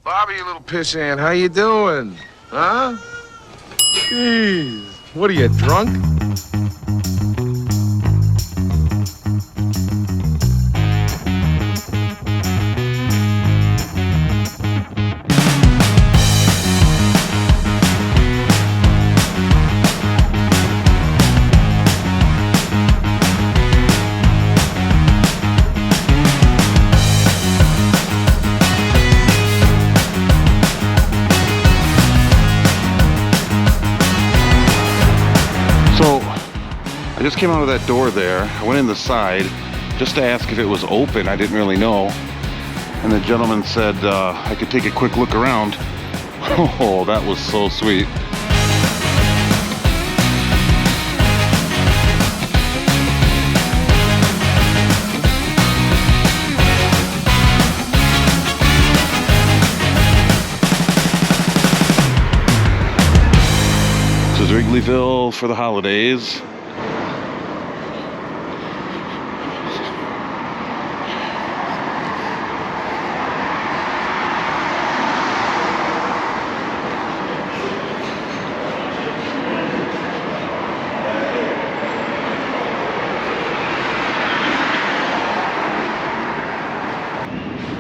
Bobby, you little pissant, how you doing? Huh? Jeez, what are you, drunk? I just came out of that door there. I went in the side just to ask if it was open. I didn't really know. And the gentleman said I could take a quick look around. Oh, that was so sweet. This is Wrigleyville for the holidays.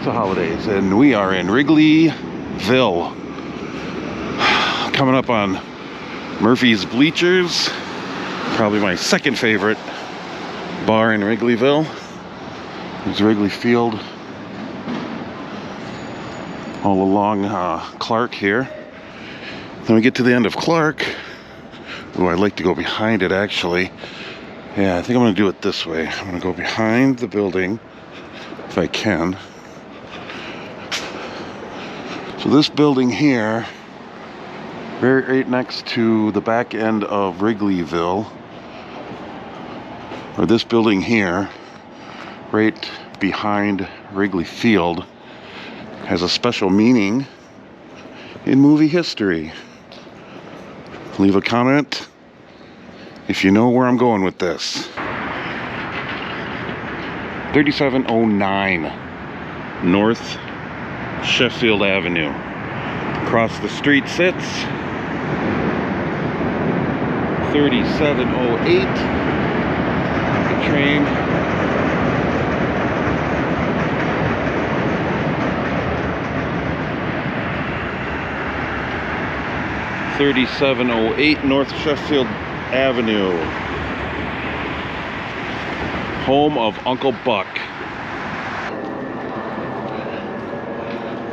The holidays, and we are in Wrigleyville. Coming up on Murphy's Bleachers, probably my second favorite bar in Wrigleyville. There's Wrigley Field all along Clark here. Then we get to the end of Clark. Oh, I'd like to go behind it actually. Yeah, I think I'm gonna do it this way. I'm gonna go behind the building if I can. So this building here, right next to the back end of Wrigleyville, or this building here, right behind Wrigley Field, has a special meaning in movie history. Leave a comment if you know where I'm going with this. 3709 North Sheffield Avenue. Across the street sits 3708. The train. (3708) North Sheffield Avenue. Home of Uncle Buck.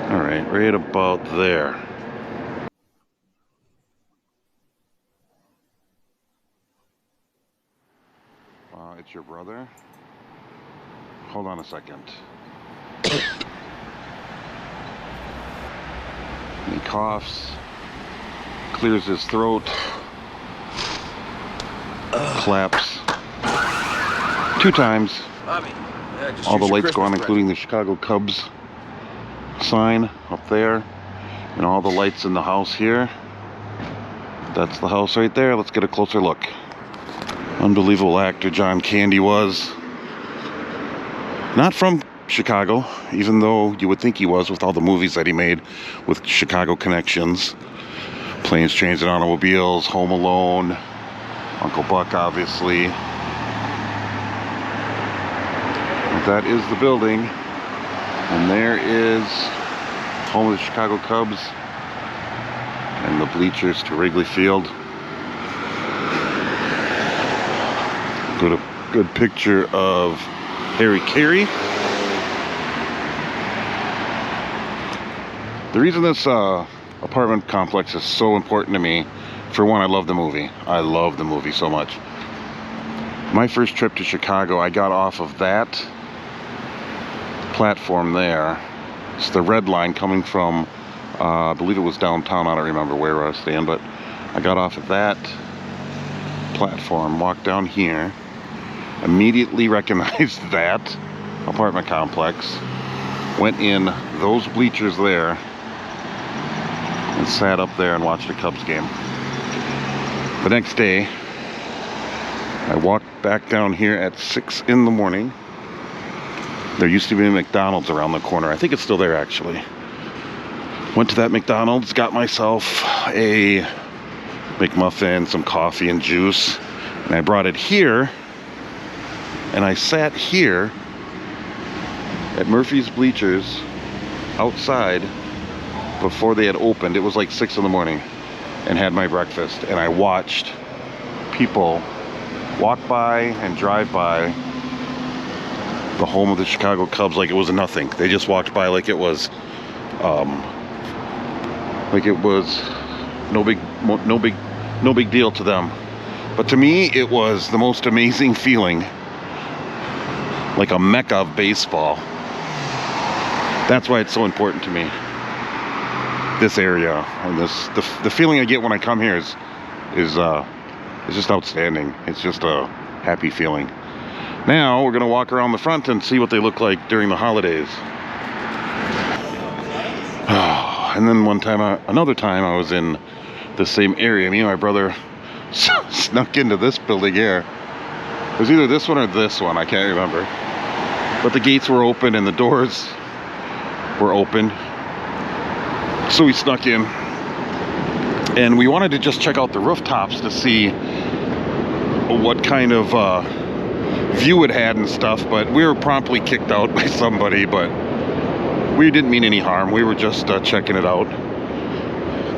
Alright, right about there. It's your brother? Hold on a second. He coughs, clears his throat, claps 2 times. All the lights go on, including the Chicago Cubs sign up there, and all the lights in the house here. That's the house right there. Let's get a closer look. Unbelievable actor John Candy was. Not from Chicago, even though you would think he was with all the movies that he made with Chicago connections. Planes, Trains, and Automobiles, Home Alone, Uncle Buck, obviously. But that is the building. And there is home of the Chicago Cubs and the bleachers to Wrigley Field. Good picture of Harry Carey. The reason this apartment complex is so important to me, for one, I love the movie. I love the movie so much. My first trip to Chicago, I got off of that platform there. It's the red line coming from, I believe it was downtown. I don't remember where I was staying, but I got off of that platform, walked down here, immediately recognized that apartment complex, went in those bleachers there, and sat up there and watched a Cubs game. The next day, I walked back down here at 6 in the morning. There used to be a McDonald's around the corner. I think it's still there, actually. Went to that McDonald's, got myself a McMuffin, some coffee and juice, and I brought it here, and I sat here at Murphy's Bleachers outside before they had opened. It was like 6 in the morning, and had my breakfast, and I watched people walk by and drive by the home of the Chicago Cubs like it was nothing. They just walked by like it was no big deal to them. But to me, it was the most amazing feeling, like a mecca of baseball. That's why it's so important to me. This area and the feeling I get when I come here is just outstanding. It's just a happy feeling. Now we're gonna walk around the front and see what they look like during the holidays. And then another time I was in the same area. Me and my brother snuck into this building here. It was either this one or this one, I can't remember. But the gates were open and the doors were open. So we snuck in. And we wanted to just check out the rooftops to see what kind of view it had and stuff. But we were promptly kicked out by somebody, but we didn't mean any harm. We were just checking it out.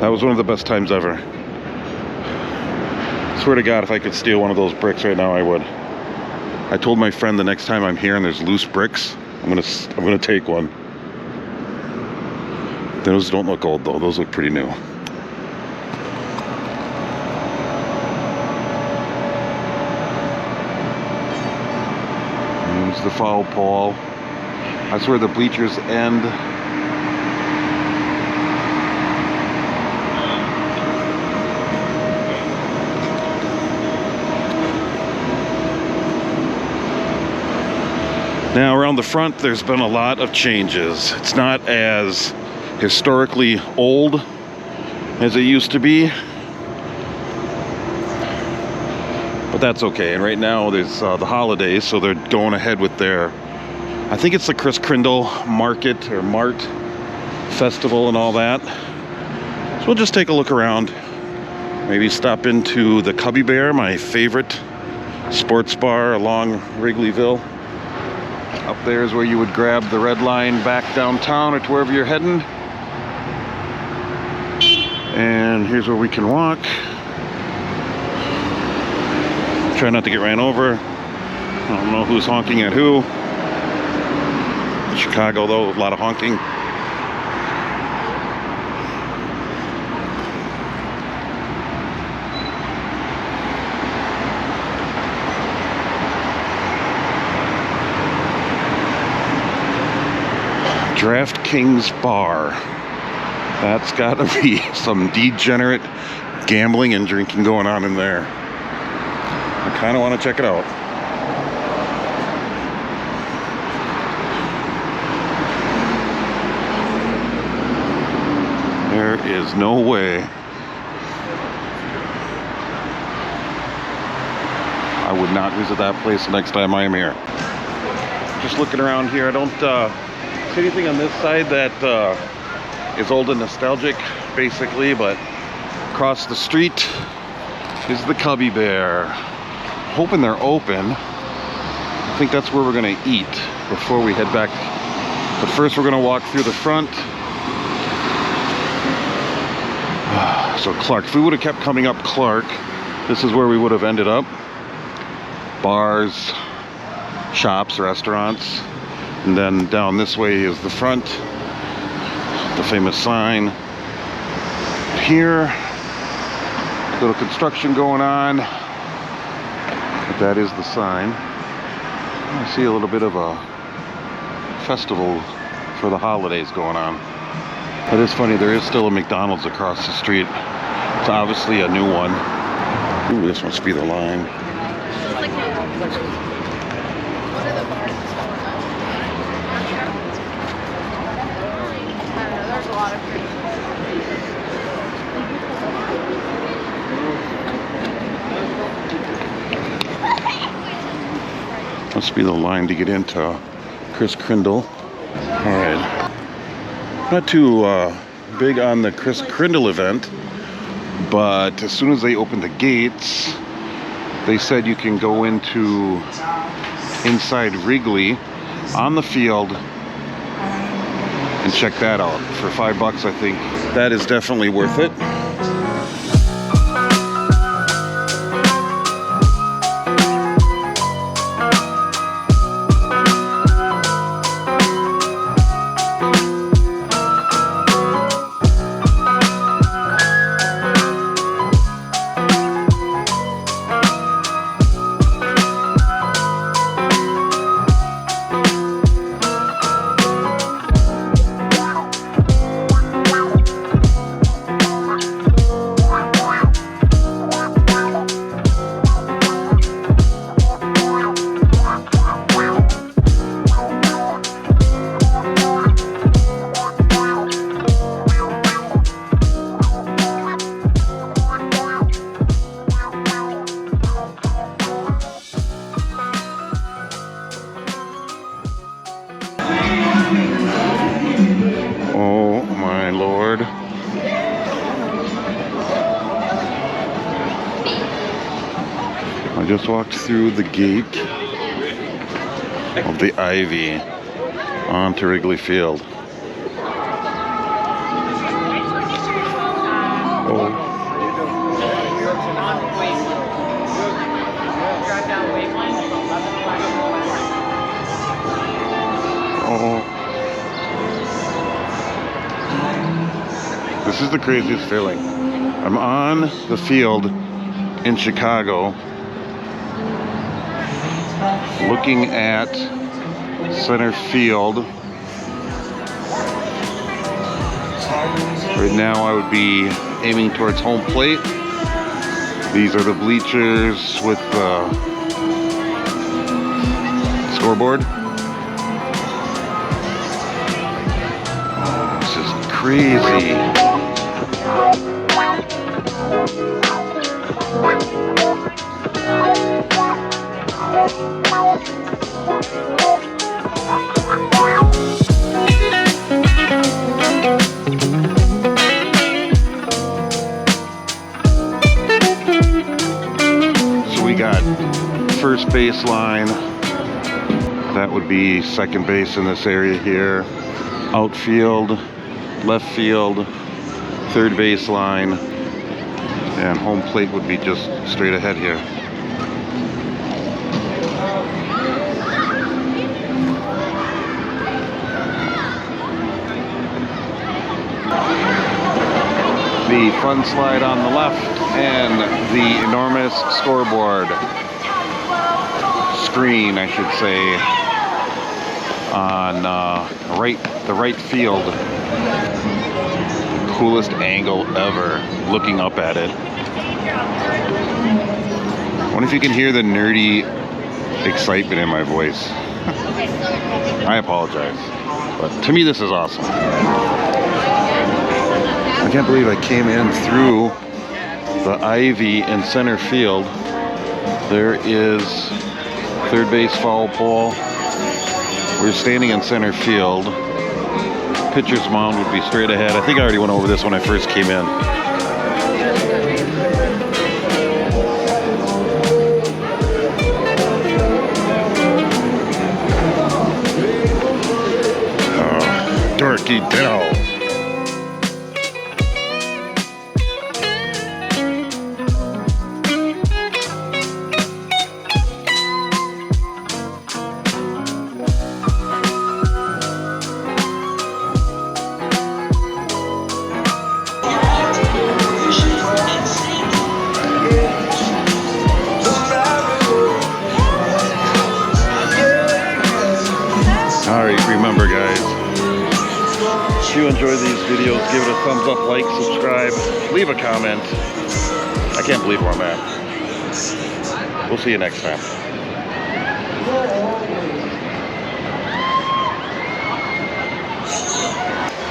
That was one of the best times ever. Swear to God, if I could steal one of those bricks right now, I would. I told my friend the next time I'm here and there's loose bricks, I'm gonna take one. Those don't look old though. Those look pretty new. There's the foul pole. That's where the bleachers end. Now around the front, there's been a lot of changes. It's not as historically old as it used to be, but that's okay. And right now there's the holidays, so they're going ahead with their, I think it's the Chris Crindle Market or Mart Festival and all that. So we'll just take a look around, maybe stop into the Cubby Bear, my favorite sports bar along Wrigleyville. Up there is where you would grab the red line back downtown or to wherever you're heading. And here's where we can walk. Try not to get ran over. I don't know who's honking at who. In Chicago, though, a lot of honking. DraftKings Bar. That's got to be some degenerate gambling and drinking going on in there. I kind of want to check it out. There is no way I would not visit that place the next time I am here. Just looking around here, I don't see anything on this side that is old and nostalgic, basically, but across the street is the Cubby Bear. Hoping they're open. I think that's where we're gonna eat before we head back. But first we're gonna walk through the front. So Clark, if we would have kept coming up Clark, this is where we would have ended up. Bars, shops, restaurants. And then down this way is the front, the famous sign. Here, little construction going on, but that is the sign. I see a little bit of a festival for the holidays going on. It is funny, there is still a McDonald's across the street. It's obviously a new one. Ooh, this must be the line. Must be the line to get into Chris Crindle. Alright. Not too big on the Chris Crindle event, but as soon as they opened the gates, they said you can go inside Wrigley on the field and check that out for $5, I think. That is definitely worth it. Oh my Lord. I just walked through the gate of the Ivy onto Wrigley Field. Oh. Oh. This is the craziest feeling. I'm on the field in Chicago, looking at center field. Right now I would be aiming towards home plate. These are the bleachers with the scoreboard. This is crazy. So we got first base line. That would be second base in this area here. Outfield, left field, third base line, and home plate would be just straight ahead here. The fun slide on the left and the enormous scoreboard screen, I should say, on the right field. Coolest angle ever, looking up at it. I wonder if you can hear the nerdy excitement in my voice. I apologize, but to me this is awesome. I can't believe I came in through the Ivy in center field. There is third base foul pole. We're standing in center field. Pitcher's mound would be straight ahead. I think I already went over this when I first came in. Dorky ditto. Alright, remember guys, if you enjoy these videos, give it a thumbs up, like, subscribe, leave a comment. I can't believe where I'm at. We'll see you next time.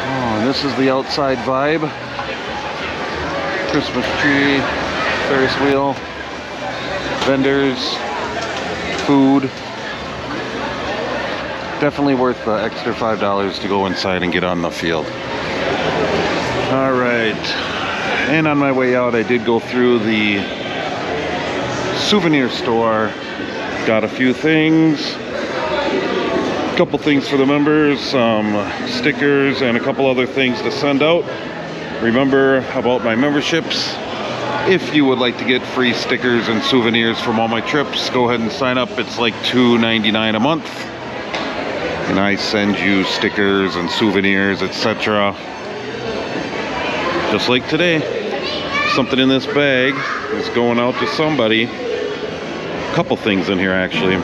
Oh, and this is the outside vibe. Christmas tree, Ferris wheel, vendors, food. Definitely worth the extra $5 to go inside and get on the field. All right, and on my way out I did go through the souvenir store, got a few things, a couple things for the members, some stickers and a couple other things to send out. Remember about my memberships. If you would like to get free stickers and souvenirs from all my trips, go ahead and sign up. It's like $2.99 a month, and I send you stickers and souvenirs, etc. Just like today, something in this bag is going out to somebody. A couple things in here actually.